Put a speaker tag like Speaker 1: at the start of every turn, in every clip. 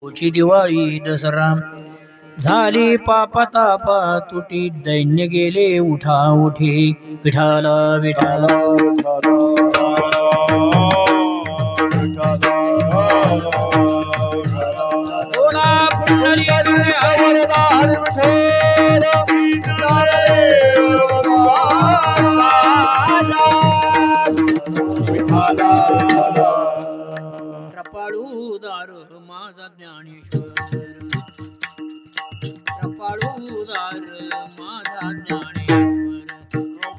Speaker 1: ची दिवाळी दसरा झाली पापतापा तुटी दैन्य गेले उठा उठी विठाला विठाला बोला पुंडली कृपाळूदार माझा ज्ञानेश्वर कृपाळूदार माझा ज्ञानेश्वर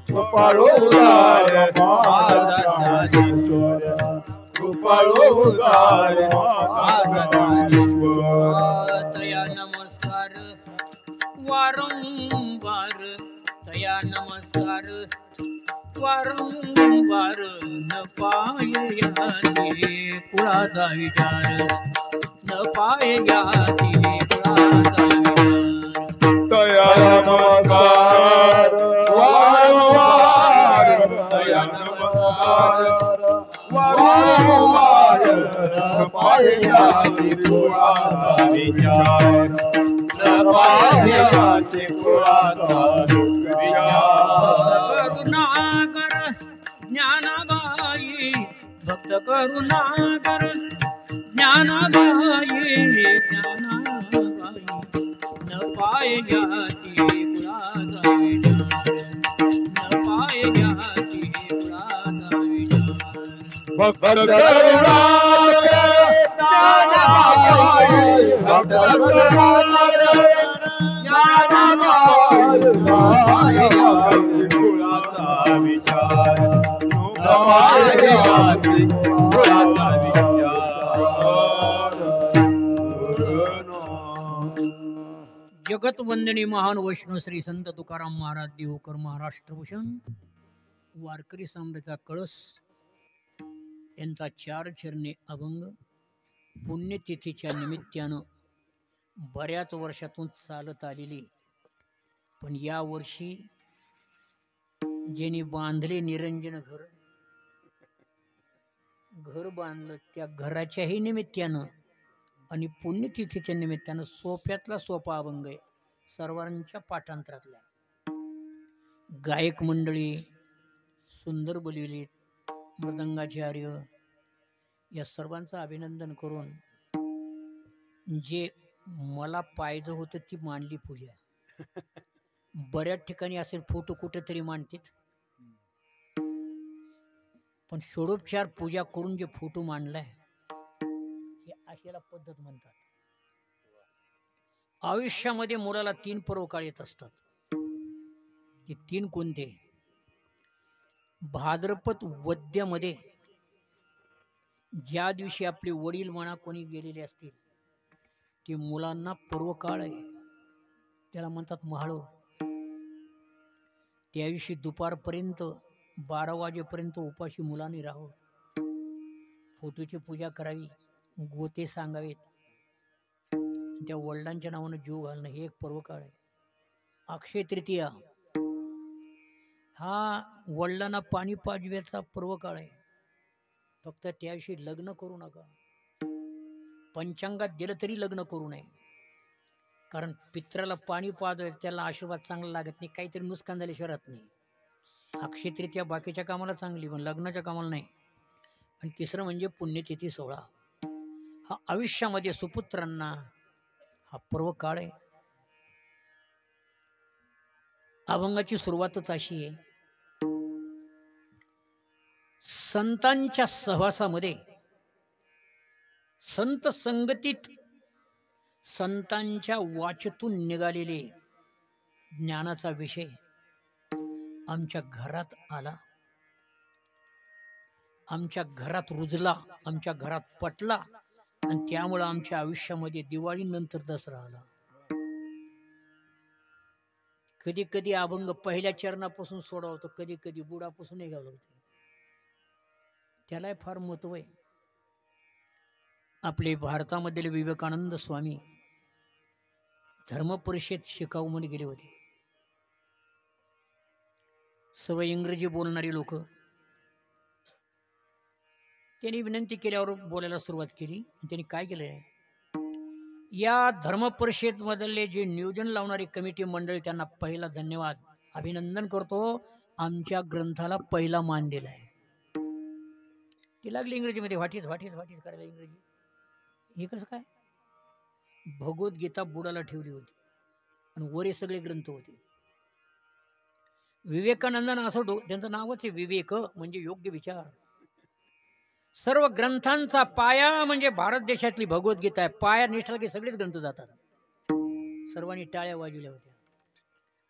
Speaker 2: कृपाळूदार माझा ज्ञानेश्वर कृपाळूदार माझा ज्ञानेश्वर
Speaker 1: तया नमस्कार वारंवार तया नमस्कार वारंवार न पाय याती कुळाचा विचार न पाय याती कुळाचा विचार
Speaker 2: तया नमस्कार वारंवार तया नमस्कार वारंवार पायाची कुळाचा विचार न पायाची कुळाचा विचार
Speaker 1: करुणाकर ज्ञानाबाई भक्त करुणाकर ज्ञानाबाई ज्ञानाबाई न पाय घ्याती कुळाचा विचार न पाय घ्याती कुळाचा विचार
Speaker 2: भक्त करुणाकर ज्ञानाबाई भक्त करुणाकर ज्ञानाबाई पायाची कुळाचा विचार न पायाची कुळाचा विचार
Speaker 1: जगत वंदनी महान वैष्णव श्री संत तुकाराम महाराज देवकर महाराष्ट्रभूषण वारकरी सांबरेचा कळस यांचा 4 चरणी अभंग पुण्यतिथीच्या निमित्तानं बऱ्याच वर्षातून चालत आलेली, पण या वर्षी ज्यांनी बांधले निरंजन घर बांधलं त्या घराच्याही निमित्तानं आणि पुण्यतिथीच्या निमित्तानं सोप्यातला सोपा अभंग आहे, सर्वांच्या पाठांतरातला. गायक मंडळी सुंदर बोलविले, मृदंगाचार्य या सर्वांचं अभिनंदन करून जे मला पाहिजे होतं ती मांडली पूजा. बऱ्याच ठिकाणी असे फोटो कुठेतरी मांडतात, पण षोडोपचार पूजा करून जे फोटो मांडलाय हे अशाला पद्धत म्हणतात. आयुष्यामध्ये मुलाला 3 परोकाळ येत असतात. ते 3 कोणते? भाद्रपद वद्यामध्ये ज्या दिवशी आपले वडील म्हणा कोणी गेलेले असतील ते मुलांना पर्वकाळ आहे, त्याला म्हणतात महाळो. त्या दिवशी दुपारपर्यंत 12 वाजेपर्यंत उपाशी मुलांनी राहावं, फोटोची पूजा करावी, गोते सांगावेत, त्या वडिलांच्या नावानं जीव घालणं हे एक पर्वकाळ आहे. अक्षय तृतीया हा वडिलांना पाणी पाजव्याचा पर्वकाळ आहे. फक्त त्या दिवशी लग्न करू नका, पंचांगात दिलं तरी लग्न करू नये, कारण पित्राला पाणी पाजवायचं त्याला आशीर्वाद चांगला लागत नाही, काहीतरी नुकसान झाल्याशिवाय राहत नाही. अक्षय तृतीया बाकीच्या कामाला चांगली, पण लग्नाच्या कामाला नाही. आणि तिसरं म्हणजे पुण्यतिथी सोहळा, हा आयुष्यामध्ये सुपुत्रांना हा पर्व काळ आहे. अभंगाची सुरुवातच अशी आहे, संतांच्या सहवासामध्ये संत संगतीत संतांच्या वाचेतून निघालेले ज्ञानाचा विषय आमच्या घरात आला, आमच्या घरात रुजला, आमच्या घरात पटला, आणि त्यामुळे आमच्या आयुष्यामध्ये दिवाळीनंतर दसरा आला. कधी कधी अभंग पहिल्या चरणापासून सोडावतो, कधी कधी बुडापासून घ्यावं लागतं, त्याला फार महत्व आहे. आपले भारतामधील विवेकानंद स्वामी धर्मपरिषद शिकाऊ म्हणून गेले होते. सर्व इंग्रजी बोलणारी लोक त्यांनी विनंती केल्यावर बोलायला सुरुवात केली. त्यांनी काय केलं आहे, या धर्मपरिषद मधले जे नियोजन लावणारी कमिटी मंडळी त्यांना पहिला धन्यवाद, अभिनंदन करतो. आमच्या ग्रंथाला पहिला मान दिलाय. ती लागली इंग्रजीमध्ये व्हाटीज व्हाटीज व्हाटीज करायला इंग्रजी. हे कसं काय? भगवद्गीता बुडाला ठेवली होती आणि वरे सगळे ग्रंथ होते. विवेकानंदांना असं त्यांचं नावच आहे विवेक म्हणजे योग्य विचार. सर्व ग्रंथांचा पाया म्हणजे भारत देशातली भगवद्गीता आहे. पाया निष्ठा की सगळेच ग्रंथ जातात. सर्वांनी टाळ्या वाजवल्या होत्या.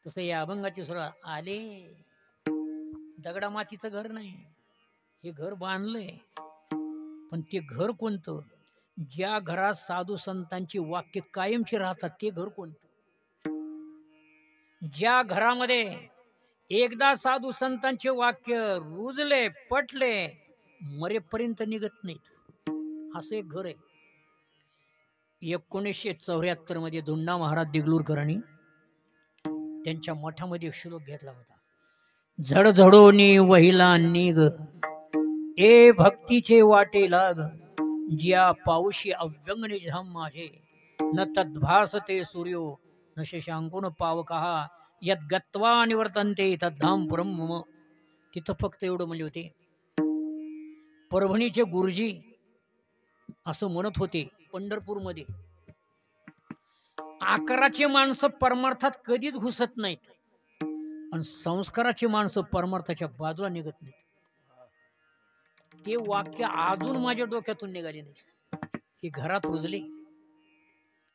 Speaker 1: तसं या अभंगाची सुरुवात आले. दगडा मातीचं घर नाही, हे घर बांधलंय. पण ते घर कोणतं? ज्या घरात साधू संतांची वाक्य कायमची राहतात ते घर कोणतं? ज्या घरामध्ये एकदा साधू संतांचे वाक्य रुजले पटले मरेपर्यंत निघत नाहीत, असं एक घर आहे. 1974 मध्ये धुंडा महाराज देगलूरकरांनी त्यांच्या मठामध्ये एक श्लोक घेतला होता. झडझडोनी वहिला निघ ए भक्तीचे वाटे लाग, ज्या पाऊशी अव्यंगणे झाम माझे, न तद्भास ते सूर्यो न शशांकुन पावकहा, यद गत्वा निवर्तन्ते तद्धाम परम मम. तिथं फक्त एवढं म्हणले होते. परभणीचे गुरुजी असं म्हणत होते पंढरपूरमध्ये, आकाराचे माणसं परमार्थात कधीच घुसत नाहीत आणि संस्काराची माणसं परमार्थाच्या बाजूला निघत नाहीत. ते वाक्य अजून माझ्या डोक्यातून निघाले नाही. हे घरात रुजले.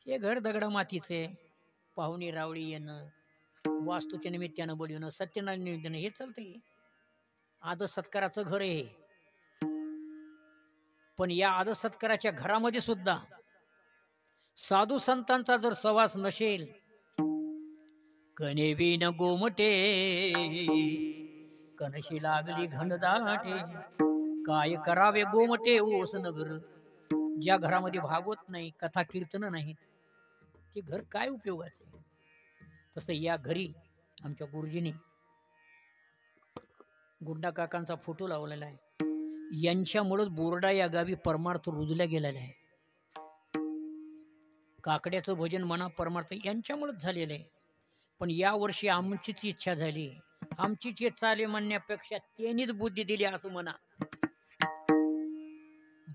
Speaker 1: हे घर दगडा मातीचे, पाहुणे रावळी येणं, वास्तूच्या निमित्तानं बोलवणं, सत्यनारायण निमित्तानं हे चालतंय. आदर सत्काराचं घर आहे. पण या आदर सत्काराच्या घरामध्ये सुद्धा साधू संतांचा जर सहवास नसेल, कनेविन गोमटे कनशी लागली घनदाटे, काय करावे गोमटे ओस नगर. ज्या घरामध्ये भागवत नाही, कथा कीर्तन नाही, ते घर काय उपयोगाचे? तसं या घरी आमच्या गुरुजींनी गुंडा काकांचा फोटो लावलेला आहे. यांच्यामुळेच बोर्डा या गावी परमार्थ रुजल्या गेलेला आहे. काकड्याचं भजन म्हणा, परमार्थ यांच्यामुळेच झालेलं आहे. पण या वर्षी आमचीच इच्छा झाली, आमचीच इच्छा आली म्हणण्यापेक्षा त्यांनीच बुद्धी दिली असं म्हणा.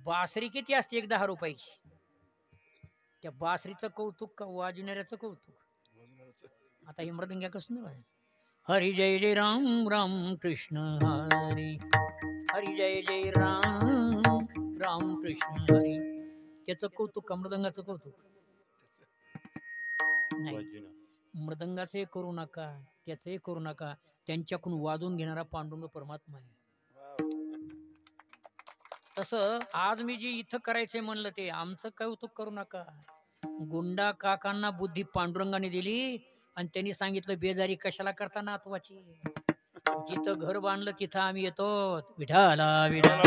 Speaker 1: बासरी किती असते? 10 रुपयाची. त्या बासरीचं कौतुक का वाजवणाऱ्याचं कौतुक? आता हे मृदंग्या कसं नाही. हरी जय जय राम राम कृष्ण हरी, हरी जय जय राम राम कृष्ण हरी. त्याचं कौतुक का मृदंगाचं कौतुक? नाही. मृदंगाचे करू नका, त्याचे करू नका. त्यांच्याकडून वाजून घेणारा पांडुरंग परमात्मा आहे. तसं आज मी जे इथं करायचंय म्हणलं ते आमचं कौतुक करू नका. गुंडा काकांना बुद्धी पांडुरंगाने दिली आणि त्यांनी सांगितलं बेजारी कशाला करता नातवाची. जिथं घर बांधलं तिथं आम्ही येतो. विठाला विठाला.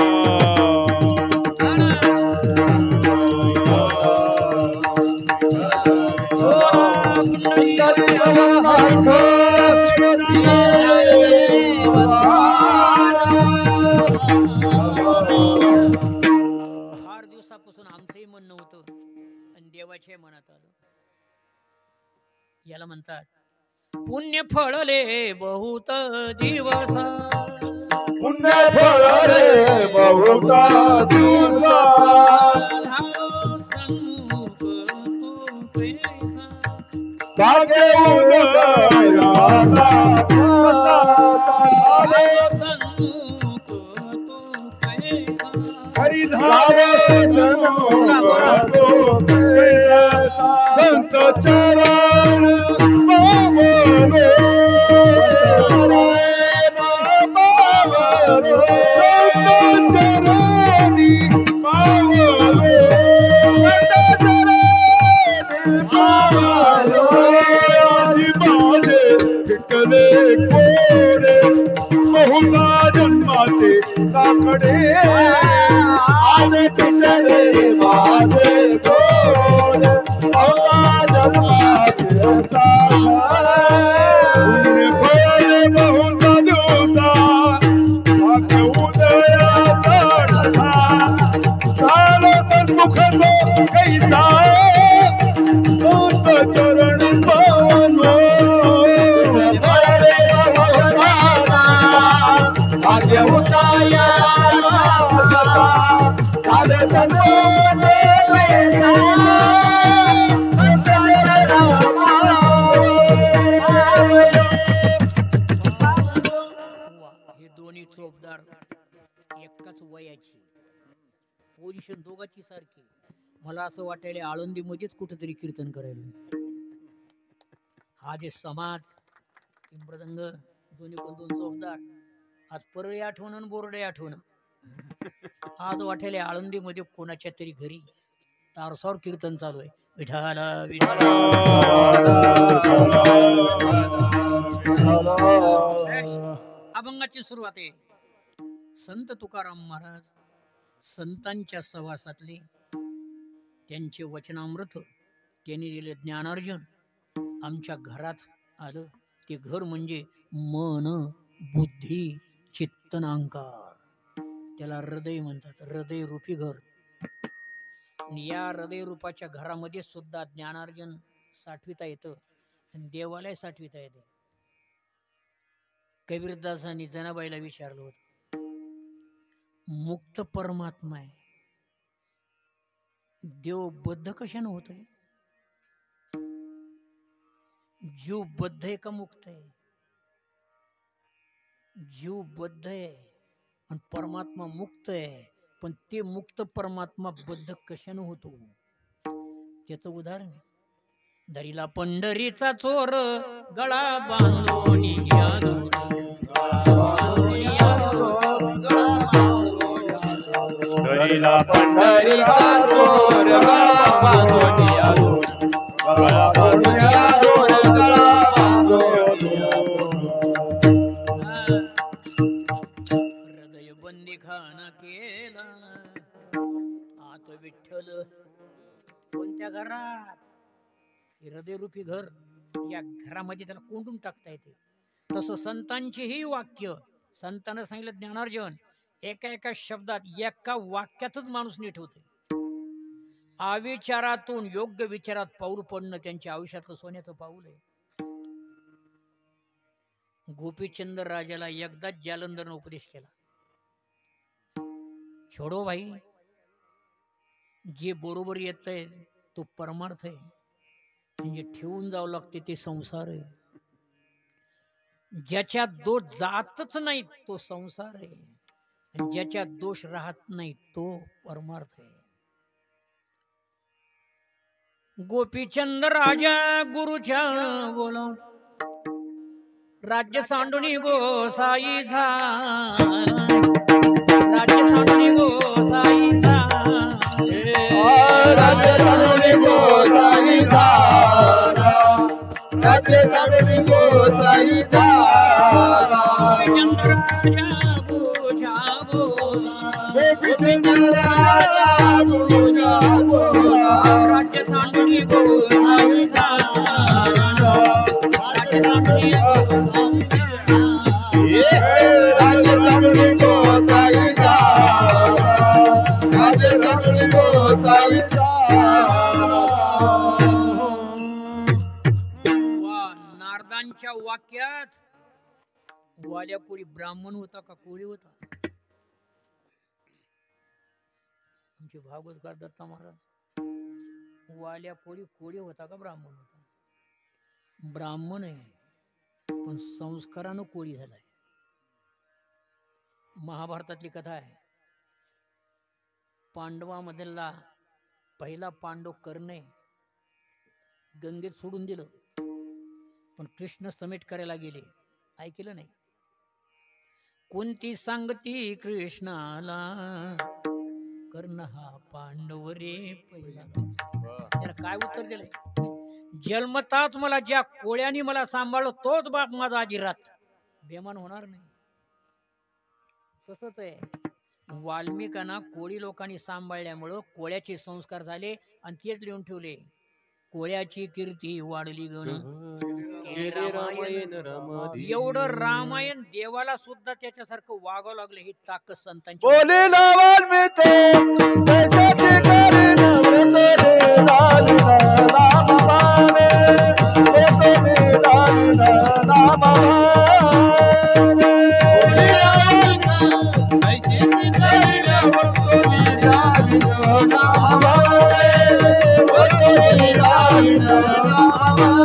Speaker 1: फार दिवसापासून आमचंही म्हणणं होतं आणि देवाच्या मनात आलं. याला म्हणतात पुण्य फळले बहुत दिवस,
Speaker 2: पुण्य फळले बहुत दिवस, भाग्य हरी झाले संत चरण पावलो, संत चरणी पावलो, पावलो. आधी माझे विकले कोरे बहुधा जन्माचे साकडे, आज तुटले माझे गोड बहुधा जन्माचे साकडे. फळे बहुधा दिवसा भाग्य उदया काढला, झालं तर दुःख जो कैसा
Speaker 1: पोझिशन दोघांची सारखी. मला असं वाटायला आळंदीमध्येच कुठेतरी कीर्तन करायला. हा जे समाज मृदंग दोन्ही पण दोन चौकदार, आज परळी आठवण आणि बोर्डे आठवण. आज वाटायला आळंदीमध्ये कोणाच्या तरी घरी तारसावर कीर्तन चालू आहे. विठाला विठाला. अभंगाची सुरुवात आहे. संत तुकाराम महाराज संतांच्या सहवासातले त्यांचे वचनामृत त्यांनी दिले ज्ञानार्जन आमच्या घरात आलं. ते घर म्हणजे मन बुद्धी चित्तनांकार, त्याला हृदय म्हणतात. हृदय रूपी घर. या हृदय रूपाच्या घरामध्ये सुद्धा ज्ञानार्जन साठविता येतं आणि देवालय साठविता येतं. कबीरदासांनी जनाबाईला विचारलं होतं, मुक्त परमात्मा आहे, देव बद्ध कशानं होत आहे? जीव बद्ध आहे का मुक्त आहे? जीव बद्ध आहे आणि परमात्मा मुक्त आहे. पण ते मुक्त परमात्मा बद्ध कशानं होतो? त्याचं उदाहरण आहे. दरीला पंढरीचा चोर गळा बांधून
Speaker 2: दरीला पंढरीचा चोर गळा बांधून गळा बांधून गळा बांधून
Speaker 1: हृदय बंदी खाना केला आत विठ्ठल. कोणत्या घरात? हृदय रूपी घर. या घरामध्ये त्याला कोंडून टाकता येते. तसं संतांची ही वाक्य, संतांना सांगितलं ज्ञानार्जन, एका एका शब्दात एका वाक्यातच माणूस नीट होते. अविचारातून योग्य विचारात पाऊल पडणं त्यांच्या आयुष्यातलं सोन्याचं पाऊल आहे. गोपीचंद राजाला एकदाच जालंधरनं उपदेश केला, छोडो भाई, जे बरोबर येत आहे तो परमार्थ आहे, म्हणजे ठेवून जावं लागते ते संसार आहे. ज्याच्यात दोष जातच नाही तो संसार आहे, आणि ज्याच्यात दोष राहत नाही तो परमार्थ आहे. गोपीचंद राजा गुरुच्या बोला राज्य सांडुनी गोसाई झाला, राज्य सांडुनी गोसाई झाला,
Speaker 2: राज्य सांडुनी गोसाई झाला, राज्य सांडुनी गोसाई झाला.
Speaker 1: गोपीचंद राजा गुरुच्या बोला राज्य सांडुनी गोसाई झाला, राज्य सांडुनी
Speaker 2: राज्य सांडुनी गोसाई झाला, राज्य सांडुनी गोसाई झाला.
Speaker 1: नारदांच्या वाक्यात वाल्या कोळी ब्राह्मण होता का कोळी होता? आमचे भागवतकार दत्ता महाराज, वाल्या कोळी कोळी होता का ब्राह्मण होता? ब्राह्मण आहे पण संस्कारानं कोळी झालाय. महाभारतातली कथा आहे. पांडवामधला पहिला पांडव कर्णे गंगेत सोडून दिलं, पण कृष्ण समेट करायला गेले, ऐकलं नाही. कोणती सांगती कृष्णाला कर्ण हा पांडव रे पहिला. त्याला काय उत्तर दिलंय? जन्मताच मला ज्या कोळ्यानी मला सांभाळलं तोच बाप माझा आजीरात. बेमान होणार नाही. तसंच आहे, वाल्मिकांना कोळी लोकांनी सांभाळल्यामुळं कोळ्याचे संस्कार झाले आणि तेच लिहून ठेवले. कोळ्याची कीर्ती वाढली गण. एवढं रामायण देवाला सुद्धा त्याच्यासारखं वागावं लागलं. ही ताकद संतांची.
Speaker 2: बोलीला वाल्मिकी देशाची करीन व्रत राम माने, देशाची करीन राम माने. बोलीला वाल्मिकी देशाची करीन व्रत राम माने, देशाची करीन राम माने.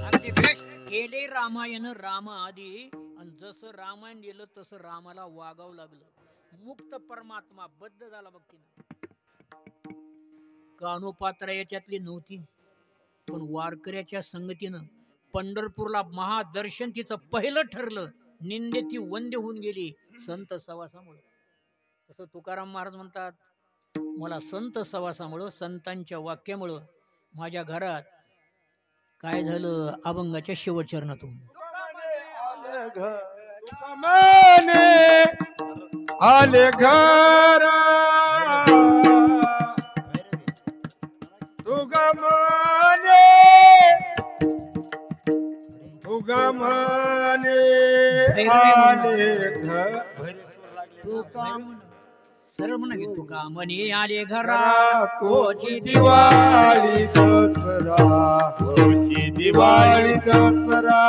Speaker 1: अगदी बेस्ट केले रामायण राम आधी, आणि जसं रामायण गेलं तसं रामाला वागावं लागलं. मुक्त परमात्मा बद्ध झाला बघ तिनं. कानोपात्रा याच्यातली नव्हती, पण वारकऱ्याच्या संगतीनं पंढरपूरला महादर्शन तिचं पहिलं ठरलं. निंदे ती वंद्य होऊन गेली संत सवासामुळे. तसं तुकाराम महाराज म्हणतात, मला संत सवासामुळं, संतांच्या वाक्यामुळं माझ्या घरात काय झालं, अभंगाच्या शेवट चरणातून
Speaker 2: आले घर तुगमने आले घर
Speaker 1: सरळ म्हणा की तुका म्हणे आले घरा
Speaker 2: तोची दिवाळी दसरा तोची दिवाळी दसरा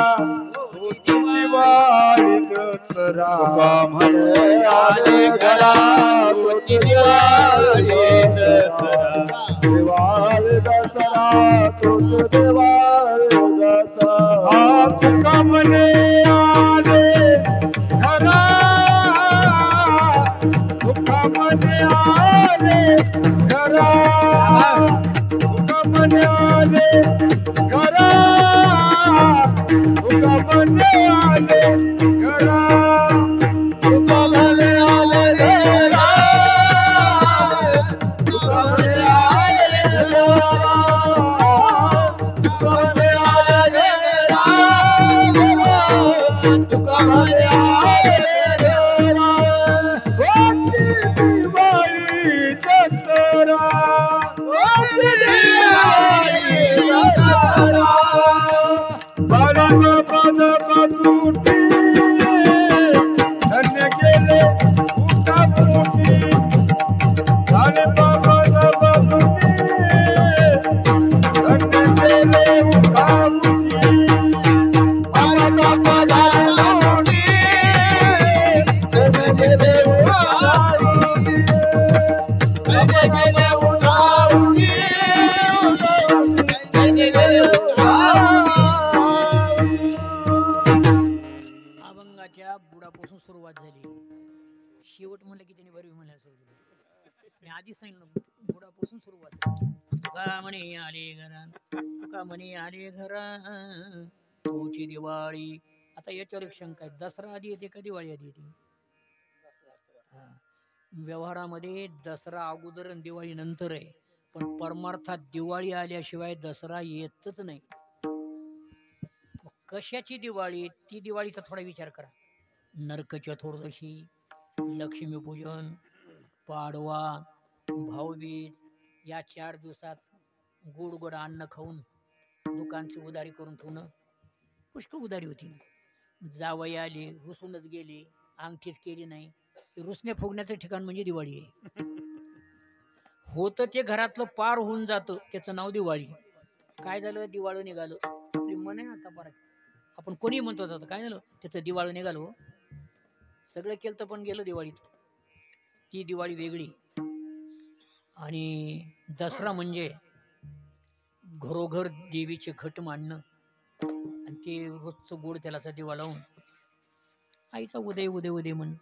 Speaker 2: दिवाळी दसरा म्हणे आले घरा तोची दिवाळी दसरा दिवाळी दसरा तोच दिवाळी दसरा तुका म्हणे आले घरा तुका म्हणे आले घरा तुका म्हणे आले घरा तुका म्हणे आले घरा तुका म्हणे आले घरा तुका म्हणे आले घरा तुका म्हणे आले घरा तुका म्हणे आले घरा होती दिवाळी दसरा होती दिवाळी दसरा बाळाला बाळा तुटी धन्य गेले उठा पोटी झाले बाबाला बातुटी धन्य गेले उठा पोटी बाळा बाबाला बातुटी धन्य गेले उठा पोटी धन्य गेले उठा पोटी धन्य गेले उठा
Speaker 1: अभंगाच्या बुडापासून सुरुवात झाली. शेवट म्हणलं की त्यांनी बरी म्हणायला सुरू केली. मी आधी सांगितलं बुडापासून सुरुवात झाली. तुका म्हणे आले घरा तुका म्हणे आले घरा तुझी दिवाळी. आता याच्यावर एक शंका आहे, दसरा आधी येते का दिवाळी आधी येते? हा. व्यवहारामध्ये दसरा अगोदर आणि दिवाळी नंतर आहे, पण परमार्थात दिवाळी आल्याशिवाय दसरा येतच नाही. मग कशाची दिवाळी? ती दिवाळीचा थोडा विचार करा. नरक चतुर्दशी, लक्ष्मीपूजन, पाडवा, भाऊबीज या 4 दिवसात गोड गोड अन्न खाऊन दुकानची उदारी करून ठेवणं. पुष्कळ उदारी होती ना. जावई आले, रुसूनच गेले, अंगठीच केली नाही. रुसण्या फुगण्याचं ठिकाण म्हणजे दिवाळी आहे. होतं ते घरातलं पार होऊन जातं, त्याचं नाव दिवाळी. काय झालं? दिवाळं निघालं. आपली मन आहे आता परत, आपण कोणी म्हणतो आता काय झालं त्याचं दिवाळं निघालो. सगळं केलं तर पण गेलं दिवाळीत. ती दिवाळी वेगळी. आणि दसरा म्हणजे घरोघर देवीचे घट मांडणं आणि ते रोजचं गोड तेलाचा दिवा लावून आईचा उदय उदय उदय म्हण.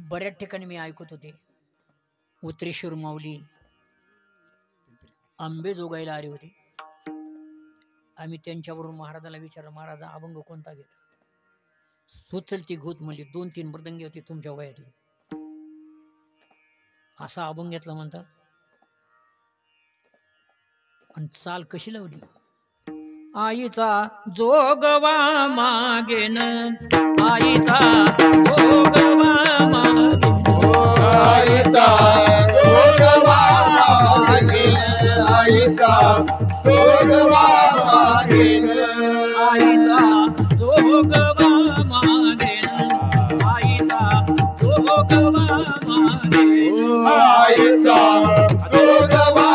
Speaker 1: बऱ्याच ठिकाणी मी ऐकत होते, उतरेश्वर माऊली आंबे जोगायला आले होते. आम्ही त्यांच्यावरून महाराजाला विचारलं, महाराज अभंग कोणता घेता? सुचलती घोत म्हणजे 2-3 मृदंगी होती तुमच्या वयातली, असा अभंग घेतला म्हणतात. आणि चाल कशी लावली? आईचा जोगवा मागेन, आईचा जोगवा मागेन,
Speaker 2: आईचा जोगवा मागेन, आईचा जोगवा मागेन,
Speaker 1: आईचा जोगवा मागेन, आईचा जोगवा मागेन,
Speaker 2: आईचा जोगवा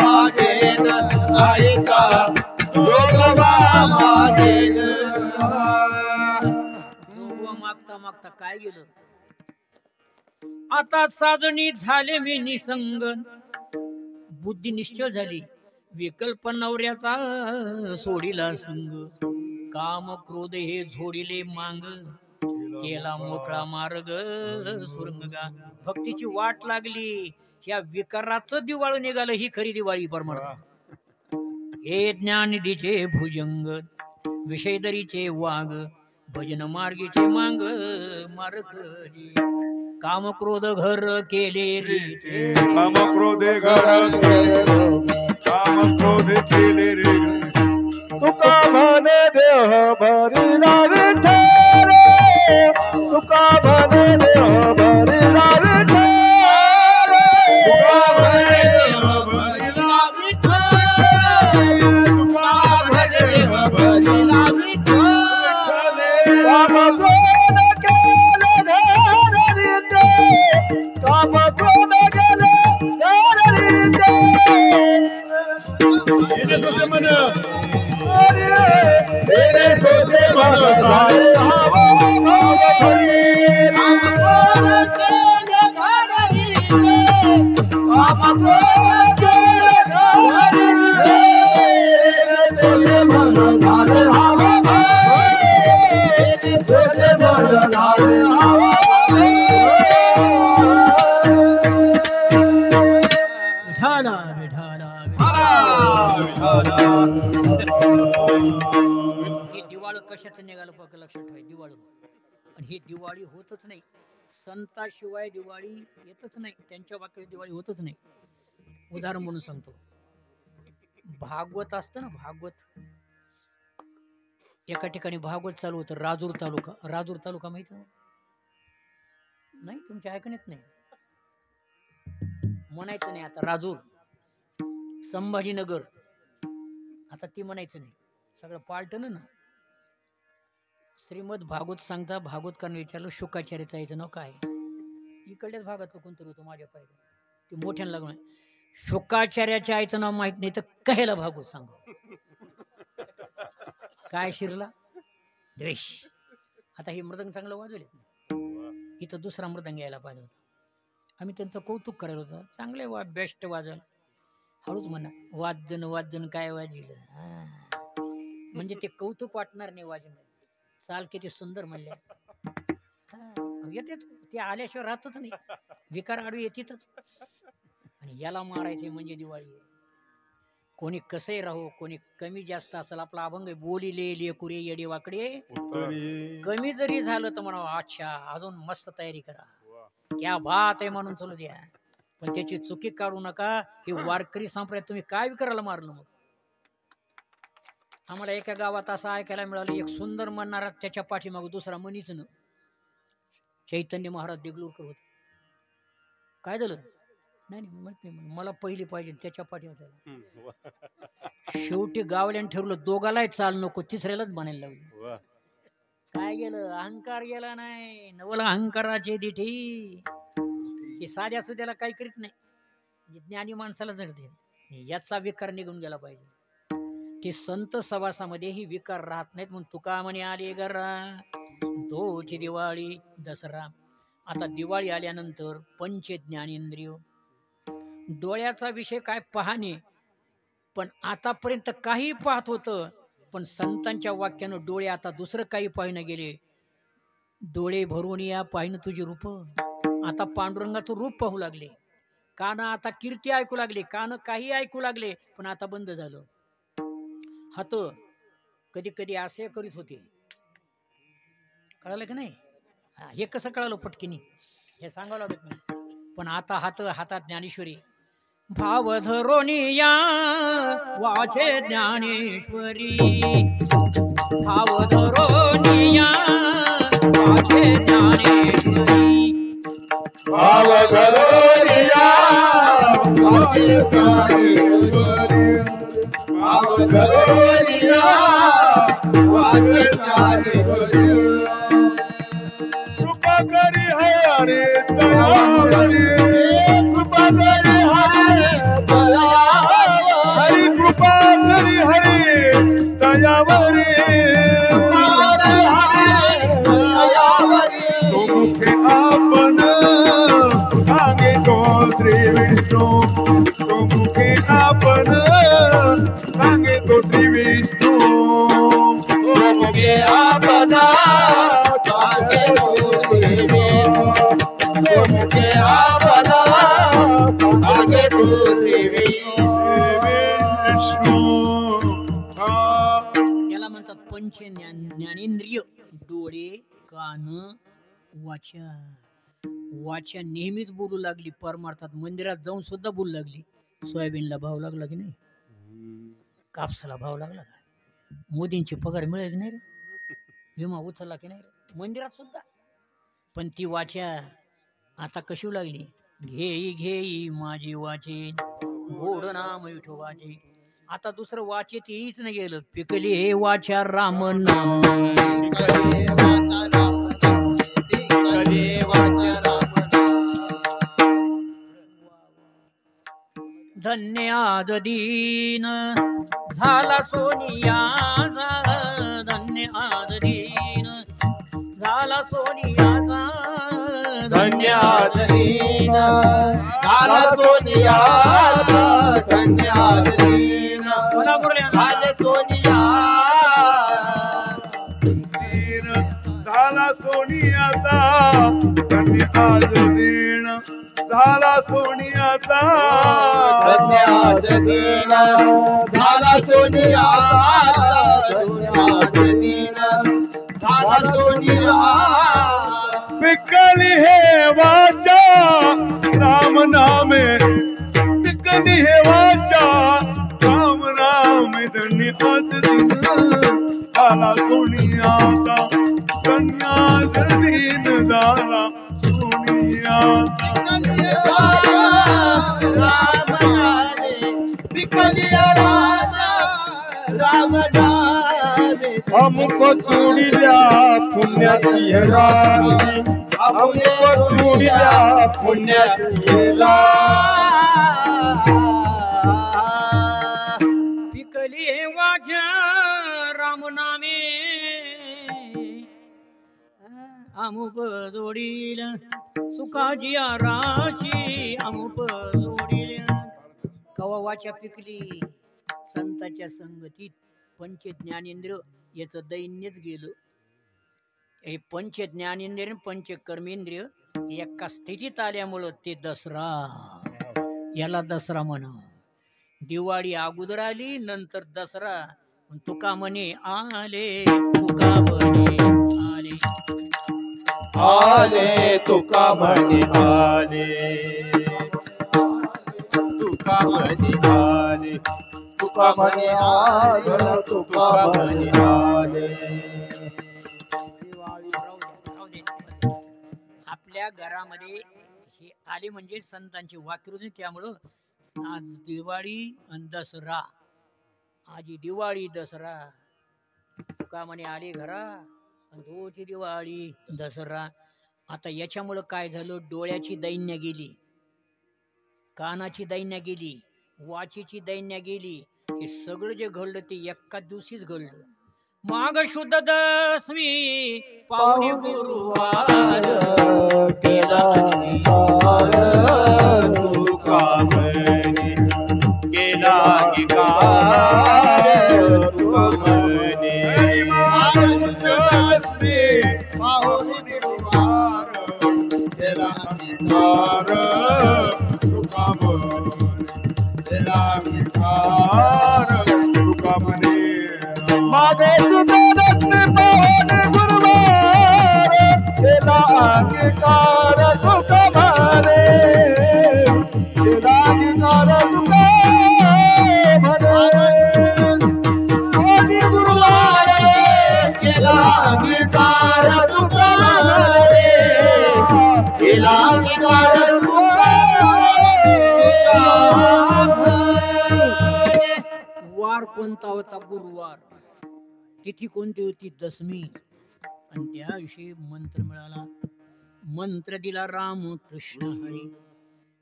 Speaker 2: मागेन, आईचा जोगवा मागेन.
Speaker 1: जोगवा मागता मागता काय गेलं? आता साजणी झाले मी निसंग, बुद्धी निश्चल झाली, विकल्प नवऱ्याचा सोडिला संग, काम क्रोध हे झोडिले मांग, केला मोकळा मार्ग सुरंगा. भक्तीची वाट लागली, ह्या विकाराचं दिवाळ निघालं, ही खरी दिवाळी परमार्थ. हे ज्ञाननिधीचे भुजंग, विषयदरीचे वाग, भजन मार्गीचे मांग मार्गरी. काम क्रोध घर केले रीते,
Speaker 2: काम क्रोधे घर काम क्रोधे केले रे. तुका म्हणे देह भरिला विठ्ठल, तुका म्हणे देह भरिला विठ्ठल, तुका म्हणे देह भरिला विठ्ठल, तुका म्हणे देह भरिला विठ्ठल. काम क्रोध केले घर रीते, काम क्रोध केले घर रीते. येणे सोसे मन, येणे सोसे मन झाले हवा हवा भरी. काम क्रोध केले घर रीते, काम क्रोध केले घर रीते. येणे सोसे मन झाले हवा भरी, येणे सोसे मन झाले हवा भरी.
Speaker 1: विठाला विठाला. हे दिवाळ कशाचं निघालं बघ, लक्षात ठेवा. दिवाळ, आणि ही दिवाळी होतच नाही संताशिवाय, दिवाळी येतच नाही, त्यांच्या वाक्यात दिवाळी होतच नाही. उदाहरण म्हणून सांगतो, भागवत असतं ना, भागवत. एका ठिकाणी भागवत चालू होतं, राजूर तालुका. राजूर तालुका माहित नाही? तुमच्या ऐकण्यात नाही म्हणायचं नाही आता. राजूर, संभाजीनगर, आता ती म्हणायचं नाही, सगळं पालटलं ना. श्रीमद भागवत सांगता, भागवतकारांनी विचारलं शुकाचार्याचं याचं नाव काय? इकडल्याच भागातलं कोणतरी होतं माझ्या पाहिजे, ते मोठ्यानं लागलं. शुकाचार्याच्या आईचं नाव माहित नाही तर कहेला भागवत सांग. काय शिरला द्वेष. आता हे मृदंग चांगलं वाजवले, इथं दुसरा मृदंग यायला पाहिजे होता. आम्ही त्यांचं कौतुक करायला होतं, चांगले बेस्ट वाजवलं. हळूच म्हणा, वाजन वाजन काय वाजिलं, म्हणजे ते कौतुक वाटणार नाही वाजवण्याचं. चाल किती सुंदर म्हणले, येतेच ते, आल्याशिवाय राहतच नाही, विकार आडू येतीतच. आणि याला मारायचे म्हणजे दिवाळी. कोणी कसंही राहो, कोणी कमी जास्त असेल, आपला अभंग बोलिले लेकुरे येडे वाकडे, कमी जरी झालं तर म्हणा अच्छा अजून मस्त तयारी करा, क्या बात आहे म्हणून चालू द्या. पण त्याची चुकी काढू नका. हे वारकरी संप्रदाय तुम्ही काय विकाराला मारलं? मग आम्हाला एका गावात असं ऐकायला मिळालं, एक सुंदर म्हणणारा, त्याच्या पाठीमाग दुसरा मनीच न. चैतन्य महाराज देगलूरकर होते. काय झालं? नाही म्हणते मला पहिली पाहिजे, त्याच्या पाठीमाग. शेवटी गावल्याने ठरवलं दोघालाही चाल नको, तिसऱ्यालाच बनायला लागलं. काय गेलं? अहंकार गेला नाही, नवल अहंकाराचे दिठी. हे साध्या सुद्याला काही करीत नाही, ज्ञानी माणसाला जडते. याचा विकार निघून गेला पाहिजे. ते संत सवासामध्ये ही विकार राहत नाहीत. म्हणून तुका म्हणे आले गरा तोची दिवाळी दसरा. आता दिवाळी आल्यानंतर पंच ज्ञानेंद्रिय, डोळ्याचा विषय काय पाहणे, पण आतापर्यंत काही पाहत होतं, पण संतांच्या वाक्यानं डोळे आता दुसरं काही पाहिणं गेले. डोळे भरून या पाहिणं तुझे रूप. आता पांडुरंगाचं रूप पाहू लागले. कान आता कीर्ती ऐकू लागले, कान काही ऐकू लागले, पण आता बंद झालं. हात कधी कधी असे करीत होते, कळालं की नाही? हे कसं कळालं पटकिनी हे सांगावं लागत नाही. पण आता हातात ज्ञानेश्वरी. भाव धरोनिया वाचे ज्ञानेश्वरी, भाव धरोनिया वाचे ज्ञानेश्वरी,
Speaker 2: भाव धरोनिया वाचे ज्ञानेश्वरी, भाव धरोनिया वाचे ज्ञानेश्वरी. कृपा करी हरे दयावरी, कृपा करी हरे दयावरी, हरी कृपा करी हरे दयावरी, तो मुखे आपण सांगे तो श्री विष्णू, तो मुखे आपण सांगे तो श्री विष्णू, तो मुखे आपण सांगे तो विष्णू
Speaker 1: याला म्हणतात पंच ज्ञानेंद्रिय. डोळे, कान, वाचा. वाचा नेहमीच बोलू लागली परमार्थात. मंदिरात जाऊन सुद्धा बोलू लागली. सोयाबीनला भाव लागला की नाही? कापसाला भाव लागला का? मोदींची पगार मिळायची नाही रे? विमा उचलला की नाही रे? मंदिरात सुद्धा. पण ती वाचा आता कशी लागली? घेई घेई माझी वाचे, गोड नाम विठोबाचे. आता दुसरं वाचे तेच नाही गेलं. पिकली हे वाचा राम नाम. धन्य आज दीन झाला सोनियाचा. धन्य आज दीन झाला सोनियाचा.
Speaker 3: धन्य आज दीन झाला सोनियाचा. धन्य आज दीन झाले सोनिया.
Speaker 2: दीन झाला सोनियाचा. धन्य आज दीन झाला सोनियाचा.
Speaker 3: धन्य आज दीन झाला सोनियाचा. धन्य आज दीन झाला सोनिया.
Speaker 2: पिकली हे वाचा राम नामे. पिकली हे वाचा राम नामे. धन्य आज दीन झाला सोनियाचा. धन्य आज दीन झाला सोनियाचा.
Speaker 3: राम नामे पिकलिया राजा राम नामे.
Speaker 2: हमको चुड़िया पुण्याची है राती. हमको चुड़िया पुण्याची है
Speaker 1: पिकली हे वाचा राम नामे. अमुक जोडील सुखाची राशी. अमुक जोडील कवा वाचा पिकली संताच्या संगतीत. पंच ज्ञानेंद्र याचं दैन्यच गेलं. हे पंच ज्ञानेंद्रिय पंच कर्मेंद्रिय एका स्थितीत आल्यामुळं ते दसरा. याला दसरा म्हणा. दिवाळी अगोदर आली नंतर दसरा. तुका म्हणे आले. तुका म्हणे आले.
Speaker 3: आले तुका म्हणे आले. तुका म्हणे आले. तुका म्हणे आले. तुका म्हणे आले.
Speaker 1: आपल्या घरामध्ये हे आले म्हणजे संतांची वाक्यृती. त्यामुळं आज दिवाळी आणि दसरा. आजी दिवाळी दसरा. तुका म्हणे आले घरा आणि रोजी दिवाळी दसरा. आता याच्यामुळं काय झालं? डोळ्याची दैन्य गेली, कानाची दैन्य गेली, वाचीची दैन्य गेली. हे सगळं जे घडलं ते एकाच दिवशीच घडलं. माघ शुद्ध दसमी पाहुणे गुरुवार.
Speaker 3: केला तुका म्हणे केला तुका म्हणे.
Speaker 2: पाहुणे गुरुवार केला अंगार. तुका केला अंगार. तुका म्हणे
Speaker 3: मागे सुद्धा नसते पाहुणे गुरुवार. केला अंगीकार तुका म्हणे. केला अंगीकार तुका म्हणे. पाहुणे गुरुवार केला अंगीकार तुका म्हणे. केला अंगीकार तुका म्हणे.
Speaker 1: वार कोणता होता? गुरुवार. तिथी कोणती होती? दशमी. आणि त्या दिवशी मंत्र मिळाला. मंत्र दिला राम कृष्ण हरी.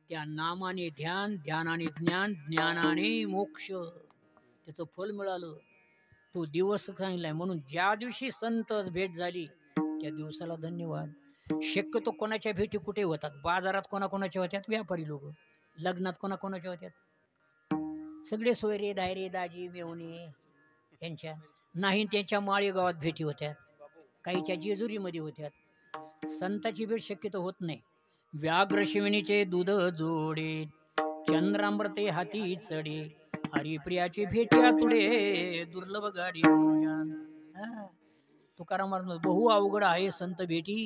Speaker 1: त्या नामाने ध्यान, ध्यानाने ज्ञान, ज्ञानाने मोक्ष. त्याचं फल मिळालं. तो दिवस सांगितलाय. म्हणून ज्या दिवशी संत भेट झाली त्या दिवसाला धन्यवाद. शक्यतो कोणाच्या भेटी कुठे होतात? बाजारात कोणाकोणाच्या होत्यात? व्यापारी लोक. लग्नात कोणाकोणाच्या होत्यात? सगळे सोयरे दायरे दाजी मेवणे यांच्या. नाही त्यांच्या माळेगावात भेटी होत्यात, काहीच्या जेजुरीमध्ये होत्यात. संताची भेट शक्यतो होत नाही. व्याघ्र शिवणीचे दूध जोडे चंद्रामृते हाती चढे हरिप्रियाची भेट्या तुडे दुर्लभ गाडी हा. तुकाराम महाराज बहु अवघड आहे संत भेटी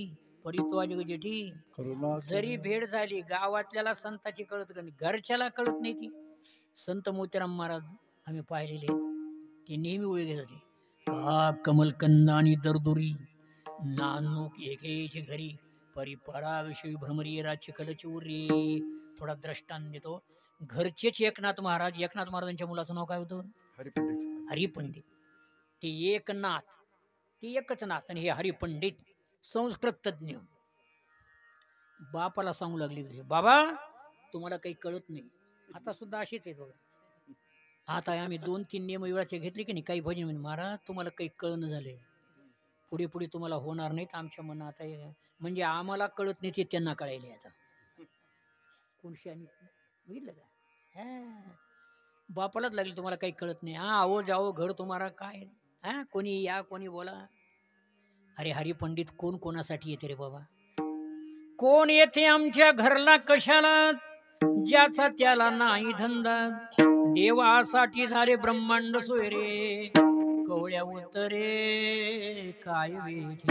Speaker 1: परित्वा जग जेठी. जरी भेट झाली गावातल्याला संताची कळत नाही, घरच्याला कळत नाही ती. संत मोतीराम महाराज आम्ही पाहिलेले ते नेहमी ओळी घेत होते. कमलकंद आणि दरदुरी नानूक एकेची घरी परिपराविषयी भ्रमरी चिखलची उरी. थोडा दृष्टांत देतो. घरचेच एकनाथ महाराजांच्या मुलाचं नाव काय होतं? हरिपंडित. ते एकनाथ, ते एकच नाथ आणि हे हरिपंडित संस्कृत तज्ञ. बापाला सांगू लागले बाबा तुम्हाला काही कळत नाही. आता सुद्धा अशीच आहे बघा. आता आम्ही 2-3 नियम वेळाचे घेतले की नाही, काही भजन म्हणजे महाराज तुम्हाला काही कळणं झाले, पुढे पुढे तुम्हाला होणार नाहीत आमच्या मनात आहे. म्हणजे आम्हाला कळत नाही ते त्यांना कळायले. आता कोणशी आम्ही बघितलं का? बापालाच लागले तुम्हाला काही कळत नाही. हा आओ जाओ घर तुम्हाला काय हा, कोणी या कोणी बोला. अरे हरिपंडित कोण कोणासाठी येते रे बाबा? कोण येते आमच्या घरला कशाला? ज्याचा त्याला नाही धंदा. देवासाठी झाले ब्रह्मांड सोयरे कवळ्या उतरे काय वेची.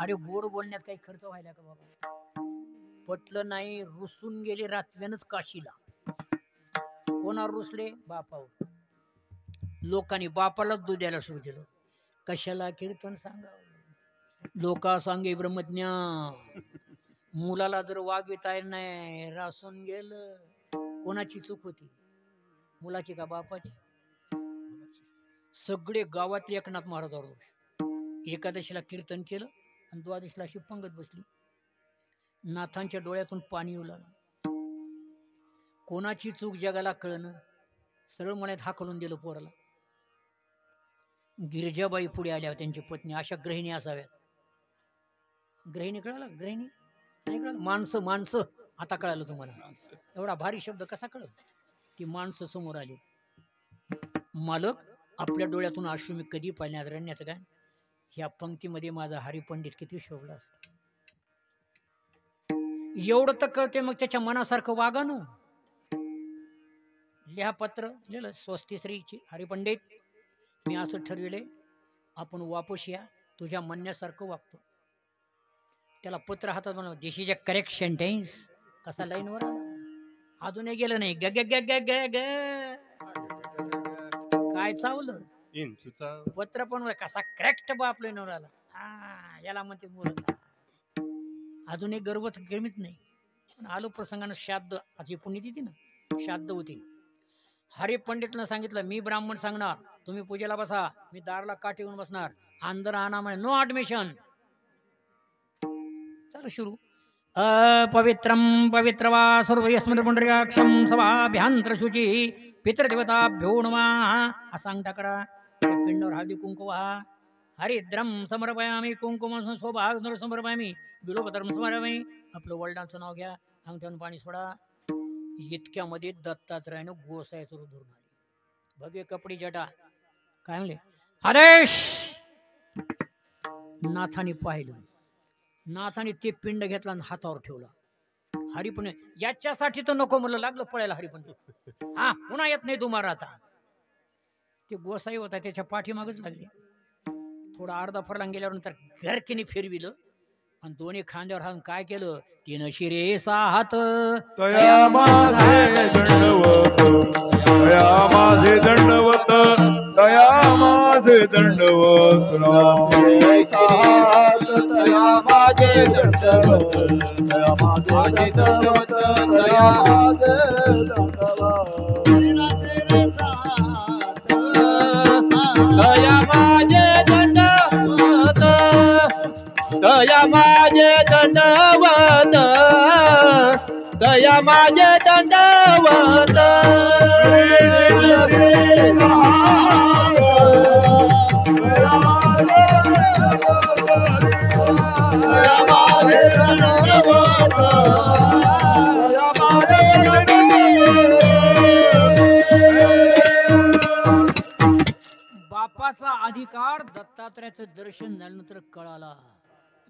Speaker 1: अरे गोड बोलण्यात काही खर्च व्हायला का बाबा? पटलं नाही रुसून गेले रात्रीनच काशीला. कोणावर रुसले? बापावर. लोकांनी बापालाच दूध द्यायला सुरू केलं. कशाला कीर्तन सांगावं? लोका सांगे ब्रह्मज्ञान. मुलाला जर वागविता येत नाही रासून गेलं. कोणाची चूक होती? मुलाची का बापाची? सगळे गावातले एकनाथ महाराजावर दोष. एकादशीला कीर्तन केलं आणि द्वादशीला अशी पंगत बसली. नाथांच्या डोळ्यातून पाणी येऊ लागलं. कोणाची चूक जगाला कळणं. सरळ मनात हाकलून दिलं पोराला. गिरजाबाई पुढे आल्या त्यांची पत्नी. अशा गृहिणी असाव्यात. गृहिणी कळालं? गृहिणी नाही कळलं? माणसं माणसं आता कळालं तुम्हाला. एवढा भारी शब्द कसा कळलं? ती माणसं समोर आली. मालक आपल्या डोळ्यातून अश्रू मी कधी पाहिल्यात रडण्याचं काय? ह्या पंक्तीमध्ये माझा हरिपंडित किती शोभला असत. एवढं तर कळते मग त्याच्या मनासारखं वागा न. लिहा पत्र लिहिलं स्वस्ती श्रीची हरिपंडित मी असं ठरविले आपण वापस या तुझ्या म्हणण्यासारखं वागतो. त्याला पत्र हातात बनव. दिस इज अ करेक्ट सेंटेन्स. कसा लाईनवर आला अजूनही गेलं नाही. ग ग ग ग ग ग काय चावलं पत्र पण कसा करेक्ट बाप लाईनवर आला. हा याला म्हणते मुलं. अजूनही गर्वच गमित नाही. पण आलो प्रसंगानं श्राद्ध आजी पुण्यतिथी ना श्राद्ध होती. हरिपंडितनं सांगितलं मी ब्राह्मण सांगणार तुम्ही पूजेला बसा. मी दारला काठी घेऊन बसणार. अंदर आणा म्हणे नो ऍडमिशन. चलो सुरू. पवित्रम पवित्र वा सर्व यस्मिन् पुंडरीकाक्षं सभाभ्यंतर शुची पितृदेवताभ्यो नमः. सांगता करा. पिंडावर हळदी कुंकू वाहा. हरिद्रम समर्पयामी कुंकुम सौभाग्य समर्पयामी बिलोपत्रम समर्पयामी. आपलं वडिलांचं नाव घ्या. अंगठ्यानं पाणी सोडा. इतक्यामध्ये दत्तात्रयानं गोसायचं रूप धरून आले. भगवे कपडी जटा. काय म्हणले? आदेश. नाथाने पाहिलं. नाथाने ते पिंड घेतला आणि हातावर ठेवला. हरिपण याच्यासाठी तर नको म्हणलं लागलं पळायला हरिपंडित. हा पुन्हा येत नाही तुम्हाला आता. ते गोसाई होता त्याच्या पाठीमागच लागले. थोडा अर्धा फरलांग गेल्यानंतर घरकीने फिरविलं आणि दोन्ही खांद्यावर हात काय केलं? 3 शिरे 6 हात.
Speaker 2: तया माझे दंडवत तया माझे दंडवत तया माझे दंडवत
Speaker 3: तया माझे दंडवत तया माझे दंडवत तया माझे दंडवत तया माझे दंडवत तया माझे दंडवत तया माझे दंडवत.
Speaker 1: बापाचा अधिकार दत्तात्रयाचं दर्शन झाल्यानंतर कळाला.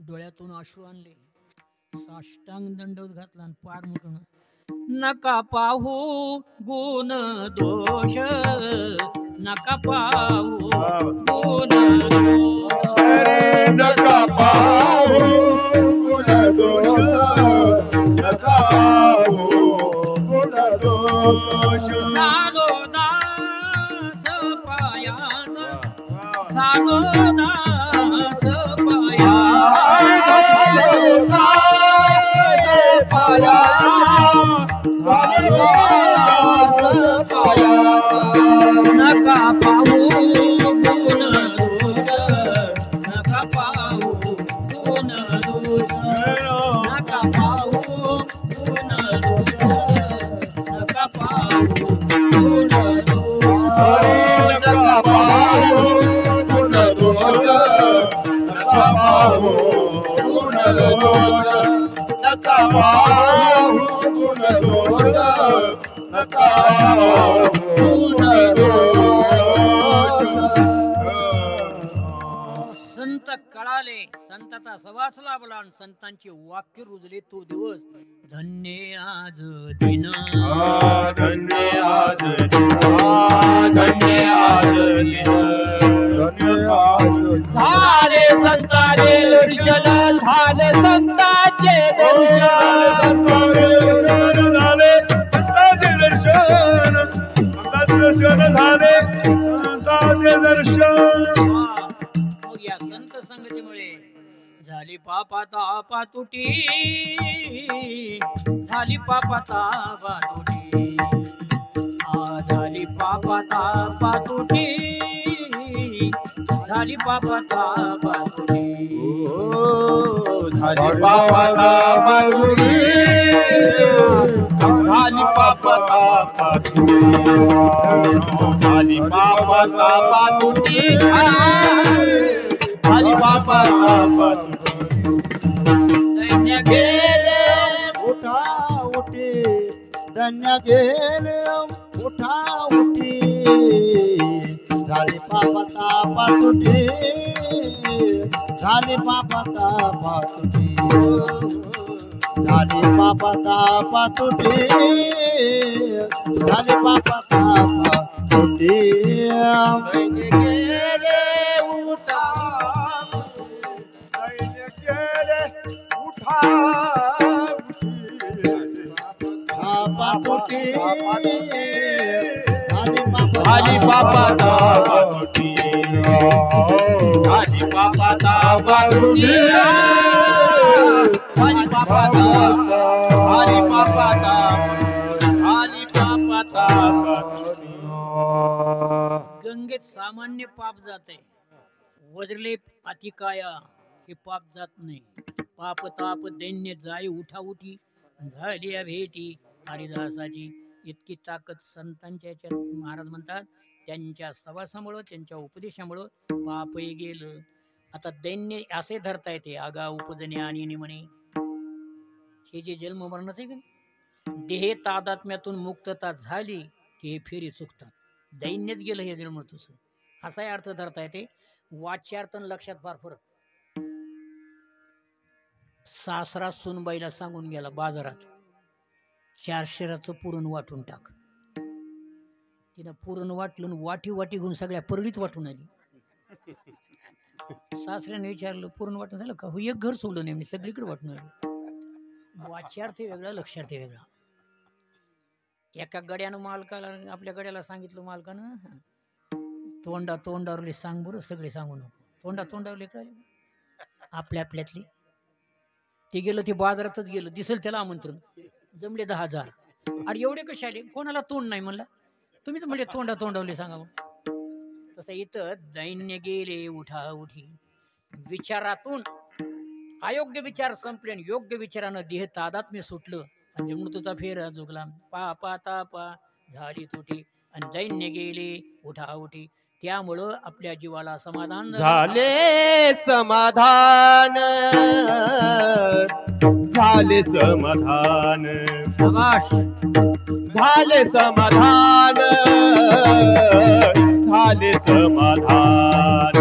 Speaker 1: डोळ्यातून अश्रू आणले. साष्टांग दंडवत घातला आणि पार मुठून नका पाहू गुण दोष, नका पाहू गुण दोष.
Speaker 2: अरे नका पाहू गुण दोष, नका पाहू गुण दोष.
Speaker 1: झालो दास पायाचा, झालो दास नका पाहू गुण दोष, नका पाहू गुण दोष, नका पाहू गुण दोष, नका पाहू गुण दोष.
Speaker 2: नका पाहू गुण दोष, नका पाहू गुण दोष, नका पाहू गुण दोष, नका पाहू गुण दोष.
Speaker 1: संत कळाले, संताचा सहवास लाभला आणि संतांचे वाक्य रुजले तो दिवस. धन्य आज दिन,
Speaker 2: धन्य आज दिन, धन्य आज दिन, धन्य आज.
Speaker 3: झाले संताचे दर्शन, झाले संताचे दर्शन,
Speaker 2: झाले संतांचे दर्शन, संतांचे दर्शन झाले, संतांचे दर्शन.
Speaker 1: मग या संत संगतीमुळे झाली पापाता पातुटी, झाली पापाता पातुटी, झाली पापाता पातुटी, झाली पापाता पातुटी.
Speaker 3: झाली पापाला मागुरी, झाली पापाला पातुटी, झाली पापाला पातुटी, झाली पापाला पातुटी.
Speaker 1: दैन्य
Speaker 3: गेले उठा उठी, धन्य गेले उठा उठी, झाली पापाता पातुटी, झाली पापाता पातुटी, झाली पापाता पातुटी, झाली पापाता पातुटी. गेले उठा पातुटी, झाली पापाता पातुटी, झाली पापाता पातुटी, झाली पापाता, झाली पापाता, झाली पापाता पातुटी.
Speaker 1: गंगेत सामान्य पाप जाते, वज्रले अतिकाया हे पाप जात नाही. पाप ताप दैन्य जाई उठा उठी, झाली या भेटी हरिदासाची. इतकी ताकद संतांच्या याच्यात. महाराज म्हणतात त्यांच्या सवासामुळं, त्यांच्या उपदेशामुळं पापही गेलं. आता दैन्य असे धरता येते, आगा उपजणे आणि निमणे, हे जे जन्म मरणच आहे की नाही, देह तादात्म्यातून मुक्तता झाली की हे फेरी चुकतात. दैन्यच गेलं हे जन्म तुझं, असाही अर्थ धरता येते. वाच्यार्थ आणि लक्षात फार फरक. सासरा सुनबाईला सांगून गेला बाजारात, 4 शेराचं पुरण वाटून टाक. तिनं पुरण वाटलं, वाटी वाटी घेऊन सगळ्या परडीत वाटून आली. सासऱ्याने विचारलं पुरण वाटून झालं का? हो, एक घर सोडलं नाही, मी सगळीकडे वाटून आलो. वाच्यार्थ वेगळा, लक्षार्थ वेगळा. एका गड्यानं मालकाला, आपल्या गड्याला सांगितलं मालकानं, तोंडावरले सांग बरं, सगळे सांगू नको. तोंडावरले कळले आपल्या आपल्यातली. ते गेलं, ते बाजारातच गेलं, दिसेल त्याला आमंत्रण. जमले 10,000. अरे एवढे कसे आले? कोणाला तोंड नाही म्हणला, तुम्हीच म्हणजे तोंडावले सांगा. तसं इथं दैन्य गेले उठा उठी. विचारातून अयोग्य विचार संपले आणि योग्य विचारानं देह तादात्म्य सुटलं आणि मृत्यूचा फेर जुगला. पापा तापा झाली तुटी आणि दैन्य गेले उठा उठी. त्यामुळं आपल्या जीवाला समाधान
Speaker 3: झाले समाधान, झाले समाधान,
Speaker 1: प्रकाश
Speaker 3: झाले समाधान, झाले समाधान.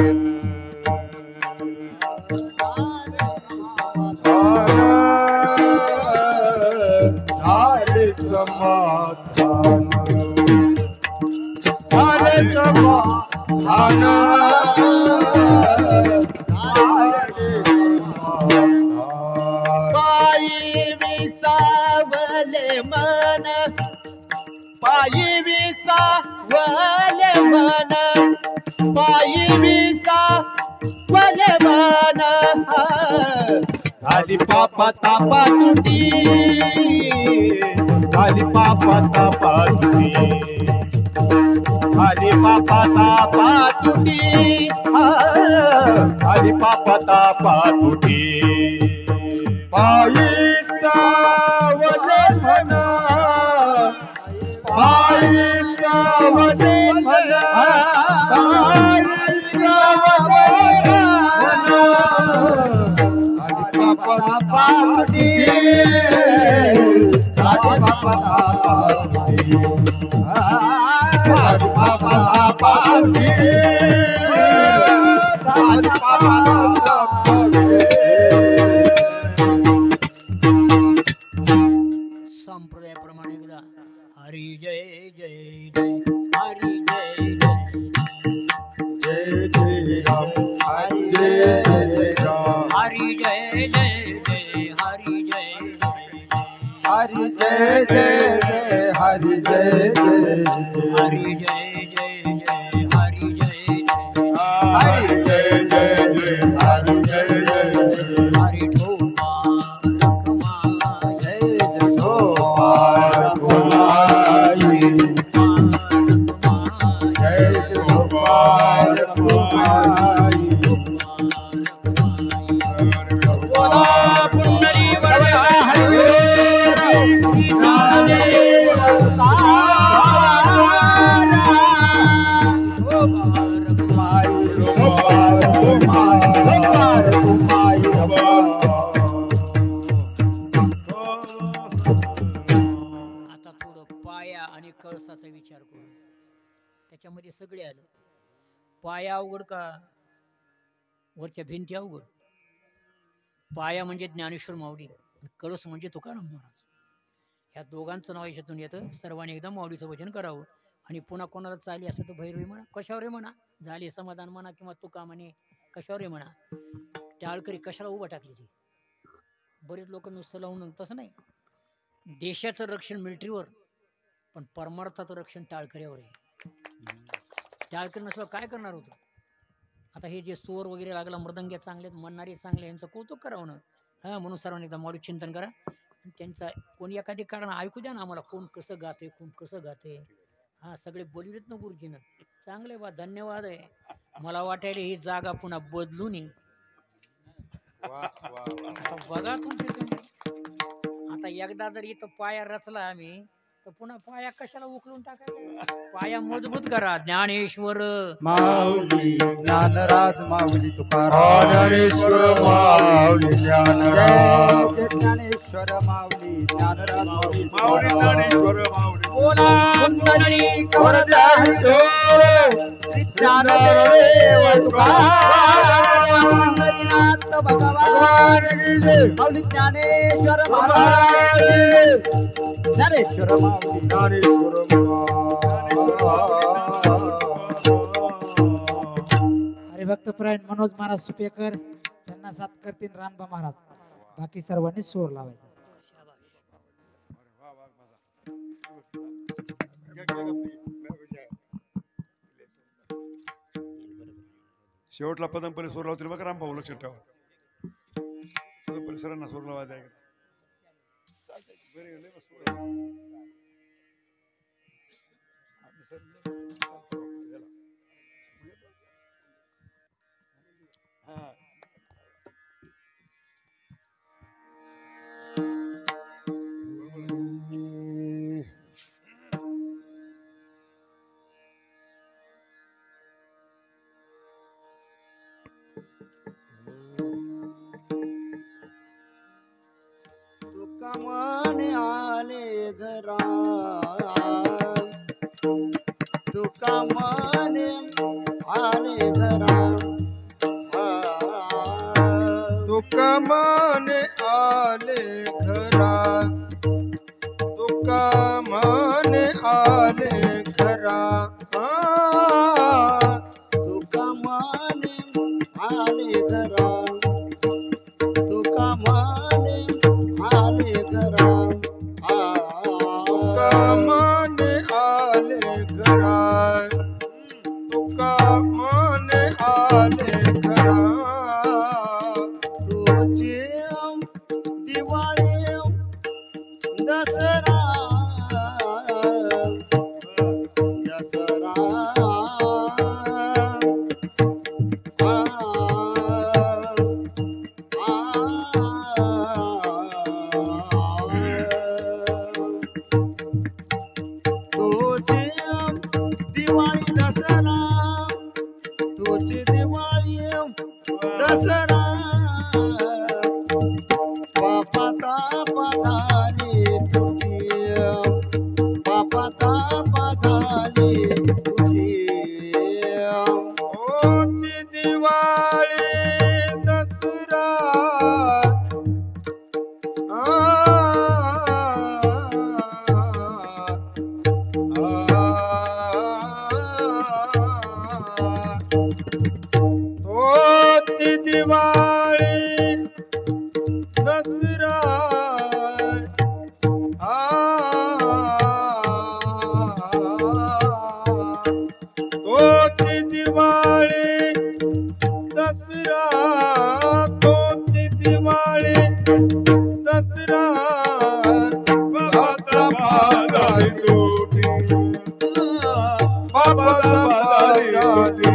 Speaker 2: झाले समाधान झाले समाधान
Speaker 3: पायी विसावले मन पायी विसावले मन पायी विसावले मन झाली पापा तापा तुटी झाली पापा तापा तुटी झाली पापा तापा तुटी झाली पापा तापा तुटी
Speaker 2: पायीचा वले म्हणा पायीचा वले म्हणा पायीचा वले म्हणा आली पापा पापी आली पापा पापी आली पापा पापी आली पापा पापी
Speaker 1: संप्रदायाप्रमाणे एकदा हरी जय जय जय हरी जय जय
Speaker 2: जय जय राम हरी जय जय राम
Speaker 1: हरी जय जय जय हरी जय
Speaker 2: हरि जय जय जय हरि जय जय
Speaker 1: हरी जय जय जय हरी जय
Speaker 2: हरि जय जय जय हरि जय जय
Speaker 1: हरी ठोमा
Speaker 2: जय जय हो कुमारी जय जय हो कुमारी
Speaker 1: पुंडरी आता थोडं पाया आणि कळसाचा विचार करू. त्याच्यामध्ये सगळे आलं. पाया अवघड का वरच्या भिंती अवघड. पाया म्हणजे ज्ञानेश्वर माऊली, कळस म्हणजे तुकाराम महाराज. ह्या दोघांचं नाव याच्यातून येतं. सर्वांनी एकदा माऊलीचं वचन करावं. आणि पुन्हा कोणाला चाली असं तर भैरवी म्हणा, कशावरही म्हणा, झाले समाधान म्हणा किंवा तुका म्हणे, कशावरही म्हणा. टाळकरी कशाला उभा टाकली ती. बरेच लोक नुसतं लावून, तसं नाही. देशाचं रक्षण मिलिटरीवर, पण परमार्थाचं रक्षण टाळकऱ्यावर आहे. टाळकरी नसलं काय करणार होतं. आता हे जे सोर वगैरे लागला, मृदंग्या चांगले म्हणणारे चांगले, यांचं कौतुक करावं ना. हां, म्हणून सर्वांनी एकदा माऊली चिंतन करा. त्यांचा कोणी एखादी कारण ऐकू द्या ना आम्हाला, कोण कसं गाते, कोण कसं गाते. हां, सगळे बोललेत ना गुरुजीनं. चांगले बा, धन्यवाद आहे. मला वाटायला ही जागा पुन्हा बदलून ये. आता बघा तुमचे आता एकदा जर इथं पाया रचला आम्ही, तर पुन्हा पाया कशाला उकलून टाकायचा. पाया मजबूत करा. ज्ञानेश्वर
Speaker 2: माऊली ज्ञानराज माऊली तुकाराम ज्ञानेश्वर माऊली ज्ञानराज ज्ञानेश्वर माऊली ज्ञानराज माऊली ज्ञानेश्वर माऊली
Speaker 1: बोला
Speaker 2: कुंडली कवर द्यायचो ज्ञानदेव तुकाराम भगवान माऊली ज्ञानेश्वर महाराज ज्ञानेश्वर माऊली ज्ञानेश्वर
Speaker 4: हरिभक्तपरायण मनोज महाराज सुपेकर त्यांना साथ करतील रानबा महाराज. बाकी सर्वांनी सूर लावायचा.
Speaker 2: शेवटला पदमपरी सूर लावतील बघा रामभाऊ, लक्षात ठेवा. पदमपरी सरांना सूर लावायचा आहे.
Speaker 3: तुकामाने आले घरा तुकामाने आले घरा
Speaker 2: तुकामाने आले घरा तुकामाने
Speaker 5: आले घरा
Speaker 3: तुका माने आले घरा तुका माने आले घरा
Speaker 5: कामाने आले घरा तुका माने आले घरा
Speaker 3: तुझी दिवाळी दसरा दसरा तुझी दिवाळी दसरा तुझी दिवाळी दसरा पापा तापा झाली तुझी पापा तापा झाली तुझी
Speaker 5: होती दिवाळी दसरा होती दिवाळी दसरा तोची दिवाळी दसरा तोची दिवाळी दसरा बाबाचा बाजारी तोटी बाबाचा बाजारी